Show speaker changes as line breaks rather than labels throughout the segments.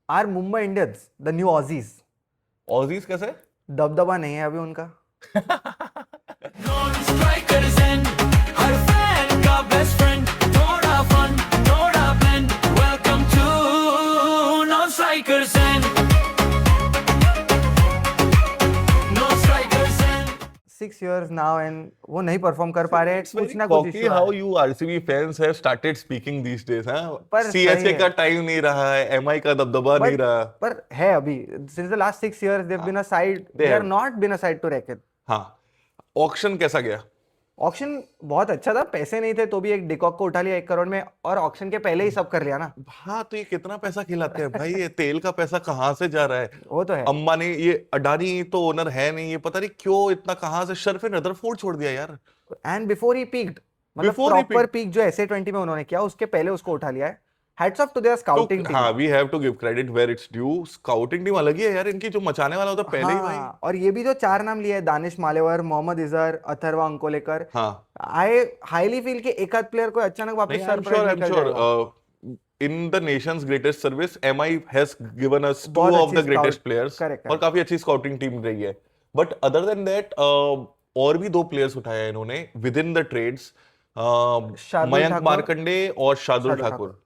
Are Mumbai Indians the new Aussies?
Aussies कैसे?
दबदबा नहीं है अभी उनका।
स्ट्राइकर्स एंड हर फैन का बेस्ट फ्रेंड, थोड़ा फन थोड़ा blend, welcome to non strikers and non strikers and
6 years now and वो नहीं परफॉर्म कर पा रहे,
It's
कुछ
very
ना कुछ
cocky
इशू
how
है।
you RCB fans have started speaking these days, हाँ?
पर सही
CSK
है।
का टाइम नहीं रहा है, MI का दबदबा नहीं रहा।
पर है अभी, since the last 6 years they've been a side,
They
they are
have.
not been a side to reckon.
हाँ, ऑक्शन कैसा गया?
ऑक्शन बहुत अच्छा था, पैसे नहीं थे तो भी एक डिकॉक को उठा लिया 1 करोड़ में, और ऑक्शन के पहले ही सब कर लिया ना।
हाँ, तो ये कितना पैसा खिलाते हैं भाई? ये तेल का पैसा कहाँ से जा रहा है?
वो तो है।
अंबानी, ये अडानी तो ओनर है नहीं, ये पता नहीं क्यों इतना कहाँ से शर्फ रदरफोर्ड छोड़ दिया यार।
एंड बिफोर ही पीक्ड, मतलब
Before he
proper
peaked.
Peak जो SA20 में उन्होंने किया उसके पहले उसको उठा लिया है। Heads off to their scouting
तो
टीम।
हाँ, we have to give credit where it's due. Scouting team अलग ही है यार इनकी, जो मचाने वाला होता है पहले ही भाई।
हाँ, और ये भी जो 4 नाम लिए, दानिश मालेवर, मोहम्मद इजहर, अथर्वा अंकोलेकर,
हाँ,
आई हाईली फील कि एक आध प्लेयर को अचानक वापस
नहीं, I'm
सरप्राइज
sure, I'm
निकल
sure.
जाएगा।
In the nation's greatest service, MI has given us two
बहुत
of
अच्छी
the greatest
scout-
players,
correct,
और
correct.
काफी अच्छी स्काउटिंग टीम रही है। बट अदर देन दैट, और भी 2 प्लेयर्स उठाए हैं इन्होंने with in the trades,
Shardul
Mayank
Thakur,
Markande और Shardul
Shardul
Thakur.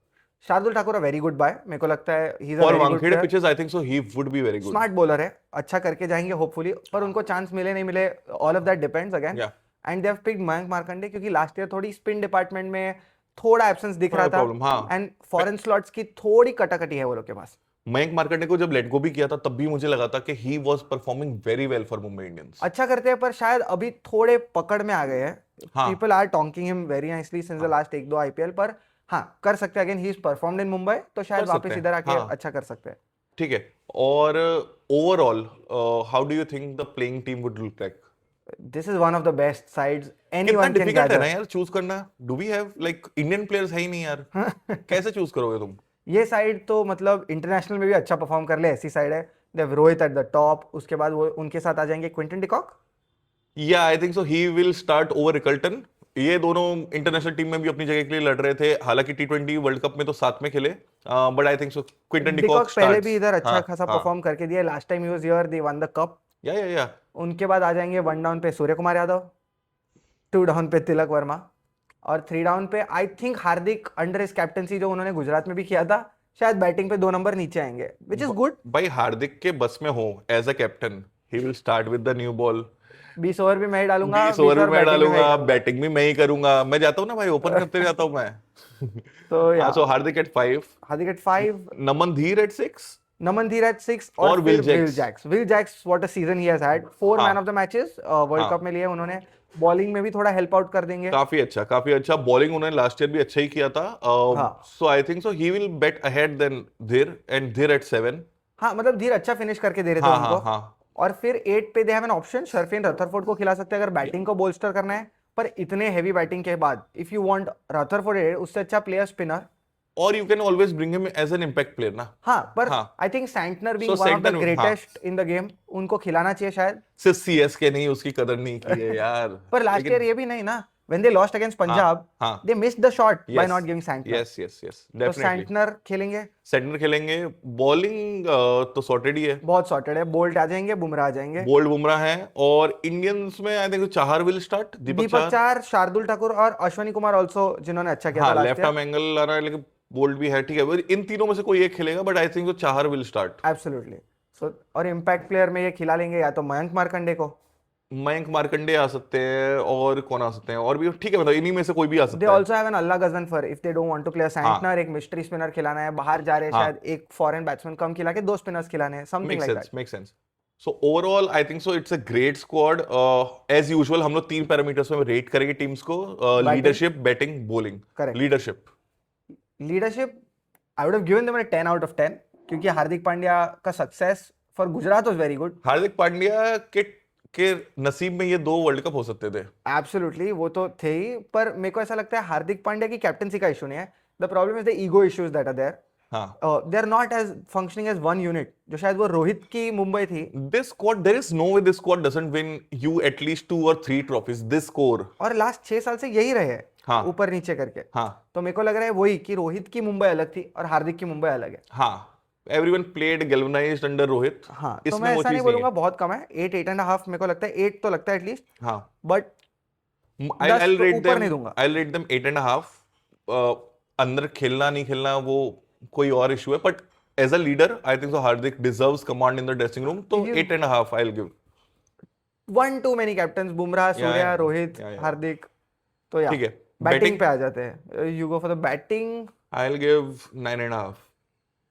Shardul Thakur a very good buy, मेरे को लगता है he is a
for
very good
Wankhede
player.
Pitches I think so he would be very good.
Smart bowler है, अच्छा करके जाएंगे होपफुली, पर उनको चांस मिले नहीं मिले, all of that depends again.
Yeah.
And they have picked Mayank Markande क्योंकि लास्ट ईयर थोड़ी स्पिन डिपार्टमेंट में थोड़ा एब्सेंस दिख रहा
थोड़ा
था,
problem, हाँ।
एंड फॉरेन स्लॉट्स की थोड़ी कटाकटी है वो लोग के पास।
मयंक मार्कंडे को जब लेट गो भी किया था तब भी मुझे लगा था कि he was performing very well for Mumbai Indians.
अच्छा करते हैं, पर शायद अभी थोड़े पकड़ में आ गए हैं।
हाँ।
People are talking him very nicely since the last 1-2 IPL, पर हाँ कर सकते हैं। Again he is performed in Mumbai, तो शायद
कर सकते
वापस
हैं,
इधर आके
हाँ।
अच्छा कर सकते हैं।
ठीक है, और overall how do you think the playing team would look like?
This is one of the best sides
कितना
एनीवन कैन
डिफिकल्ट है ना
गैदर।
यार चूज करना। Do we have like Indian players है ही नहीं यार, कैसे चूज करोगे तुम?
ये साइड तो मतलब इंटरनेशनल में भी अच्छा परफॉर्म कर ले, ऐसी साइड है। They have Rohit at the top, उसके बाद वो उनके साथ आ जाएंगे क्विंटन डिकॉक।
या आई think so he will start over Rickelton. ये दोनों इंटरनेशनल टीम में भी अपनी जगह के लिए लड़ रहे थे, हालांकि T20 वर्ल्ड कप में तो साथ में खेले, but I think so Quinton
de Kock
de Kock
पहले भी इधर अच्छा
हाँ,
खासा
हाँ,
परफॉर्म करके दिया, last time he was here, they one the cup.
या
उनके बाद आ जाएंगे 1 डाउन पे सूर्य कुमार यादव, 2 डाउन पे तिलक वर्मा, और 3 डाउन पे आई थिंक हार्दिक अंडर इस कैप्टनसी जो उन्होंने गुजरात में भी किया था, शायद बैटिंग पे 2 नंबर नीचे आएंगे, विच इज गुड।
भाई हार्दिक के बस में हो as a captain, he will start with the new ball.
20 over भी मैं ही डालूंगा,
20 ओवर भी मैं
बैटिंग भी
डालूंगा,
करूंगा।
बैटिंग भी मैं ही करूंगा। मैं जाता हूँ ना भाई, ओपन करते जाता हूँ मैं।
तो या
सो हार्दिक एट 5,
हार्दिक एट 5,
नमन धीर एट 6,
नमन धीर एट 6,
और
और
विल
फिर
Jacks.
Will Jacks what a season he has had, 4
हाँ।
Man of the matches world
हाँ।
कप में लिए उन्होंने। बॉलिंग में भी थोड़ा हेल्प आउट कर देंगे।
काफी अच्छा, काफी अच्छा बॉलिंग उन्होंने लास्ट ईयर भी अच्छा ही किया था।
हाँ।
So I think so he will bat ahead then Dhir, and Dhir at 7।
हाँ, मतलब धीर अच्छा फिनिश करके दे रहे थे
हाँ,
उनको।
हाँ, हाँ।
और फिर 8 पे दे हैव एन ऑप्शन, शर्फिन रथरफोर्ड को खिला सकते हैं अगर बैटिंग को बोल्स्टर करना है, पर इतने हैवी बैटिंग के बाद इफ यू वांट रथरफोर्ड, उससे अच्छा प्लेयर स्पिनर।
और you can always bring him as an impact player ना।
हाँ, पर
हाँ।
I think Santner being
So
one of the
Santner, हाँ।
ग्रेटेस्ट इन द गेम, उनको खिलाना चाहिए शायद।
सिर्फ CSK नहीं, उसकी कदर नहीं की है यार।
पर लास्ट
लेकिन-
ईयर ये भी नहीं ना, when they lost against Punjab,
हाँ।
they missed the shot by
Yes.
not giving Santner.
Yes, yes, yes,
तो
definitely.
सैंटनर खेलेंगे,
सेंटर खेलेंगे। बॉलिंग तो सॉर्टेड ही है,
बहुत सॉर्टेड है। बोल्ट आ जाएंगे, बुमराह आ जाएंगे,
बोल्ड बुमराह है, और इंडियंस में I think Chahar will start.
Deepak Chahar, Shardul Thakur और अश्वनी कुमार ऑल्सो, जिन्होंने अच्छा किया था
हाँ,
last
left
year.
Arm angle आ रहा है, लेकिन बोल्ड भी है, ठीक है। इन तीनों में से कोई एक खेलेगा, बट आई थिंक तो चाहर विल स्टार्ट।
एब्सोल्युटली। सो और इम्पैक्ट प्लेयर में ये खिला लेंगे या तो मयंक मार्कंडे को,
मयंक मार्कंडे आ सकते हैं, और कौन आ सकते हैं और भी, ठीक है, मतलब इन्हीं में से कोई भी आ
दे
सकता है।
Also have an Allah Ghazanfar if they don't want to play Santner. एक मिस्ट्री स्पिनर खिलाना है, बाहर जा रहे हैं
हाँ।
शायद, एक फॉरेन बैट्समैन कम खिला के 2 स्पिनर्स खिलाने हैं, something
make
like
sense,
that.
Make sense. So overall I think so it's a great squad. As usual हम लोग 3 पैरामीटर्स में रेट करेंगे टीम्स को, leadership, batting, bowling.
Correct.
Leadership,
leadership I would have given them a 10 out of 10, क्योंकि हार्दिक पांड्या का success for Gujarat was very good.
Hardik Pandya के नसीब में ये 2 वर्ल्ड कप हो सकते थे।
एब्सोल्युटली, वो तो थे ही, पर मेरे को ऐसा लगता है हार्दिक पांड्या की कैप्टनसी का इशू नहीं है, the problem is the ego issues that are there.
हाँ,
they are not as functioning as one unit, जो शायद वो रोहित की मुंबई थी।
this squad, there is no way this squad doesn't win you at least 2 or 3 trophies. This core,
और last 6 साल से यही रहे हैं,
हाँ।
ऊपर नीचे करके।
हाँ,
तो मेरे को लग रहा है वही कि रोहित की मुंबई अलग थी और हार्दिक की मुंबई अलग है।
हाँ, everyone played galvanized under Rohit.
हाँ, तो
इसमें
मैं
वो
ऐसा नहीं
चीज नहीं
बोलूंगा
है.
बहुत कम है, 8.5 मेरे को लगता है, 8 तो लगता है एटलीस्ट,
हाँ.
बट
I'll
10 तो
rate
ऊपर नहीं
them.
दूंगा।
I'll rate them 8.5. अंदर खेलना नहीं खेलना वो कोई और इशू है. But as a leader, I think so Hardik deserves command in the dressing room. तो
You-
8.5 I'll give.
1 too many captains, Bumrah, Surya,
yeah,
Rohit,
yeah.
हार्दिक, तो या
ठीक है.
Batting
Batting?
पे आ जाते हैं। You go for the batting.
I'll give 9.5.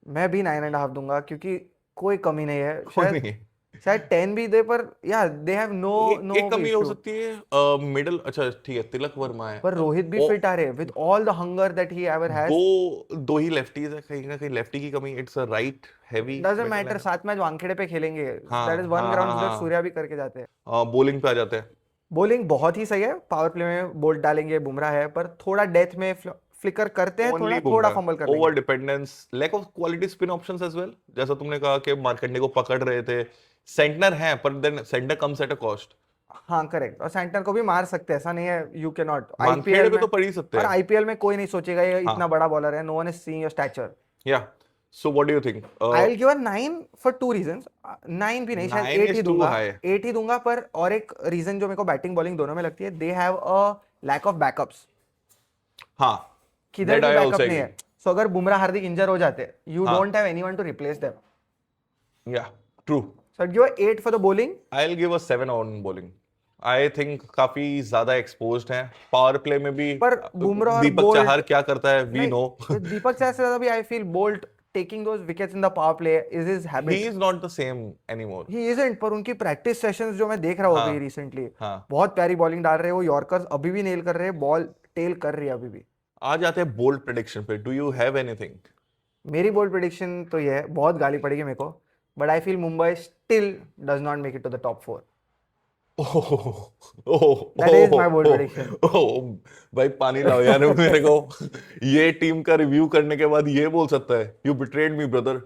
मैं भी 9.5 दूंगा, क्योंकि कोई कमी नहीं है।
कोई
शायद
नहीं है.
शायद 10 भी दे, पर या दे हैव
एक कमी हो
issue।
सकती है मिडल. अच्छा ठीक है, तिलक वर्मा है.
पर रोहित भी फिट आ रहे हैं with all the hunger that he ever has.
दो ही लेफ्टीज है, कहीं ना कहीं लेफ्टी की कमी. It's a right heavy.
Doesn't matter, 7 match Wankhede पे खेलेंगे,
हाँ,
दैट इज वन
हाँ,
ग्राउंड
हाँ,
जिधर
हाँ.
सूर्या भी करके जाते हैं।
बॉलिंग पे आ जाते हैं.
बॉलिंग बहुत ही सही है, पावर प्ले में बोल्ट डालेंगे, बुमराह है, पर थोड़ा डेथ में फ्लिकर करते हैं, थोड़ा फंबल कर
ओवर
लेंगे।
Dependence, lack of quality spin options as well. जैसा तुमने कहा कि मार्कंडे को पकड़ रहे थे. सेंटनर है, पर then Santner comes at a cost.
हाँ करेक्ट, और सेंटर को भी मार सकते हैं, ऐसा नहीं है you can not.
Wankhede
IPL
पे
में
तो पड़ ही सकते
और
हैं.
आईपीएल में कोई नहीं सोचेगा ये
हाँ.
इतना बड़ा बॉलर है, no one is seeing your stature.
Yeah so what do you think?
I will give a 9 for 2 reasons. 9 भी नहीं, शायद
9
8 ही
is too
दूंगा,
high.
8 ही दूंगा। पर और एक रीजन जो मेरे को बैटिंग बॉलिंग दोनों में लगती है, they have a lack of backups.
हाँ,
किधर
that
भी
I
बैकअप
also
नहीं है।
agree.
सो अगर बुमराह हार्दिक इंजर हो जाते, यू
हाँ.
Don't have anyone to replace them.
Yeah true.
So give 8 for the bowling.
I'll give a 7 on bowling. I think काफी ज्यादा एक्सपोज्ड हैं. पावर प्ले में भी
पर बुमराह और
दीपक
बोल्ट-
चाहर क्या करता है, वी नो.
दीपक चाहर से ज्यादा भी I feel bolt taking those wickets in the power play is his
He
habit.
is not the same anymore.
He isn't, पर उनकी प्रैक्टिस सेशंस जो मैं देख रहा हूँ
हाँ.
अभी रिसेंटली,
हाँ.
बहुत प्यारी बॉलिंग डाल रहे हैं वो। यॉर्कर्स अभी भी नेल कर रहे हैं, बॉल टेल कर रही है अभी भी।
आ जाते हैं बोल्ड प्रेडिक्शन पे. Do you have anything?
मेरी बोल्ड प्रेडिक्शन तो ये है, बहुत गाली पड़ेगी मेरे को, but I feel Mumbai still does not make it to the top 4। That is my bold prediction.
भाई पानी लाओ यार मेरे को. ये टीम का रिव्यू करने के बाद ये बोल सकता है यू बिट्रेड मी ब्रदर.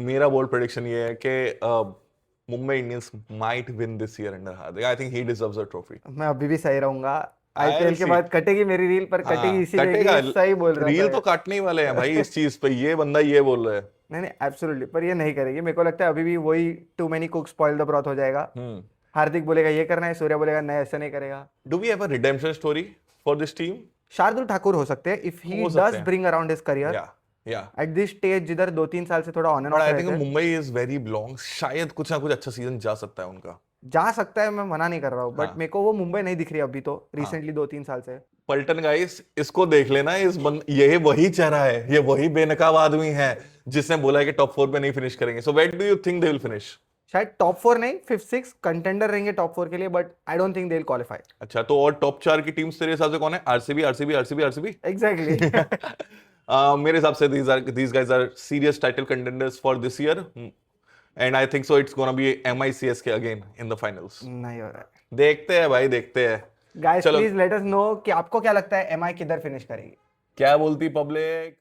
मेरा बोल्ड प्रेडिक्शन ये है कि Mumbai Indians might win this year under Hardik. I think he deserves a trophy.
मैं अभी भी सही रहूंगा। आईपीएल के
see.
बाद कटेगी मेरी रील, पर कटेगी इसीलिए कि सही बोल रहा
रील
था।
तो काटने ही वाले हैं भाई इस चीज पे. ये बंदा ये बोल रहा है.
नहीं नहीं एब्सोल्युटली, पर ये नहीं करेगी। मेरे को लगता है अभी भी वही too many cook spoil the broth हो जाएगा। हार्दिक बोलेगा ये करना है, सूर्या बोलेगा नहीं ऐसा नहीं करेगा।
Do we have a redemption story for this team?
Shardul Thakur हो सकते हैं इफ ही
हो सकते
डज
हैं.
ब्रिंग अराउंड हिज करियर
या
एट दिस स्टेज, जिधर 2-3 साल से थोड़ा on and
but
off
I
रहते
थिंक
हैं।
Mumbai is very belong. शायद कुछ ना कुछ अच्छा सीजन जा सकता है उनका.
जा सकता है, मैं मना नहीं कर रहा हूँ, बट
हाँ.
मेरे को वो मुंबई नहीं दिख रही अभी तो रिसेंटली 2-3 साल से।
पल्टन गाइस, इसको देख लेना. ये वही चेहरा है, ये वही बेनकाब आदमी है जिसने बोला है कि टॉप 4 पे नहीं फिनिश करेंगे. So where do you think they will finish?
शायद टॉप 4 नहीं, 5-6 कंटेंडर रहेंगे टॉप 4 के लिए, but I don't think they will qualify.
अच्छा, तो और टॉप 4 की टीम्स तेरे हिसाब से कौन है? RCB, RCB, RCB, RCB.
Exactly.
मेरे हिसाब से these guys are serious title contenders for this year, and I think so it's gonna be MI CSK again in the finals.
नहीं हो रहा है।
देखते हैं भाई, देखते हैं.
गाइस
चलो.
प्लीज लेट अस नो कि आपको क्या लगता है एमआई किधर फिनिश करेगी।
क्या बोलती पब्लिक?